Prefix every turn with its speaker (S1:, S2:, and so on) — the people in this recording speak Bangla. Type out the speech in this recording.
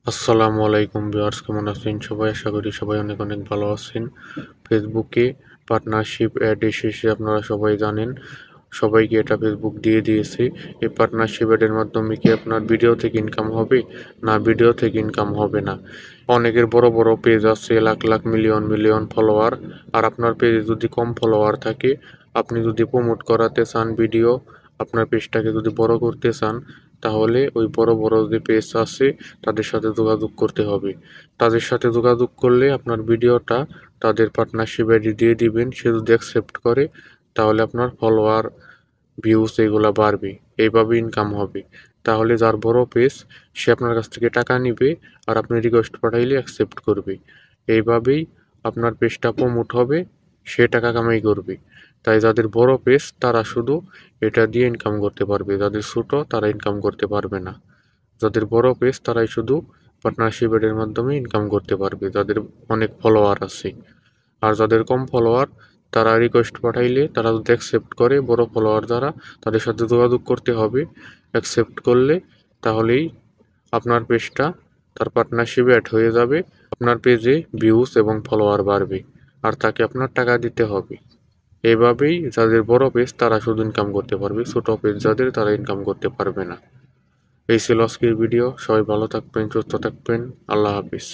S1: আসসালামু আলাইকুম ভিউয়ার্স, কেমন আছেন সবাই? আশা করি সবাই অনেক অনেক ভালো আছেন। ফেসবুকে পার্টনারশিপ অ্যাড এসেছে, আপনারা সবাই জানেন। সবাইকে এটা ফেসবুক দিয়ে দিয়েছে। এই পার্টনারশিপ অ্যাডের মাধ্যমে কি আপনার ভিডিও থেকে ইনকাম হবে? না, ভিডিও থেকে ইনকাম হবে না। অনেকের বড় বড় পেজ আছে, lakh lakh million million follower. আর আপনার পেজে যদি কম ফলোয়ার থাকে, আপনি যদি প্রমোট করাতে চান ভিডিও, আপনার পেজটাকে যদি বড় করতে চান, তাহলে ওই বড় বড় যে পেজ আছে তাদের সাথে যোগাযোগ করতে হবে। তাদের সাথে যোগাযোগ করলে আপনার ভিডিওটা তাদের পার্টনারশিপ আইডি দিয়ে দিবেন। সে যদি অ্যাকসেপ্ট করে, তাহলে আপনার ফলোয়ার, ভিউজ এগুলা বাড়বে। এইভাবে ইনকাম হবে। তাহলে যার বড় পেজ, সে আপনার কাছ থেকে টাকা নিবে, আর আপনি রিকোয়েস্ট পাঠাইলে অ্যাকসেপ্ট করবে। এইভাবেই আপনার পেজটা প্রমোট হবে, সে টাকা কামাই করবে। তাই যাদের বড় পেজ তারা শুধু এটা দিয়ে ইনকাম করতে পারবে, যাদের ছোট তারা ইনকাম করতে পারবে না। যাদের বড় পেজ তারাই শুধু পার্টনারশিপ এর মাধ্যমে ইনকাম করতে পারবে, যাদের অনেক ফলোয়ার আছে। আর যাদের কম ফলোয়ার, তারা রিকোয়েস্ট পাঠাইলে তারা যদি অ্যাকসেপ্ট করে, বড় ফলোয়ার যারা, তাদের সাথে যোগাযোগ করতে হবে। অ্যাকসেপ্ট করলে তাহলেই আপনার পেজটা তার পার্টনারশিপে অ্যাড হয়ে যাবে। আপনার পেজে ভিউজ এবং ফলোয়ার বাড়বে, আর তাকে আপনার টাকা দিতে হবে। এভাবেই যাদের বড় পেজ তারা শুধু ইনকাম করতে পারবে, ছোট পেজ যাদের তারা ইনকাম করতে পারবে না। এই ছিল আজকের ভিডিও। সবাই ভালো থাকবেন, সুস্থ থাকবেন। আল্লাহ হাফিজ।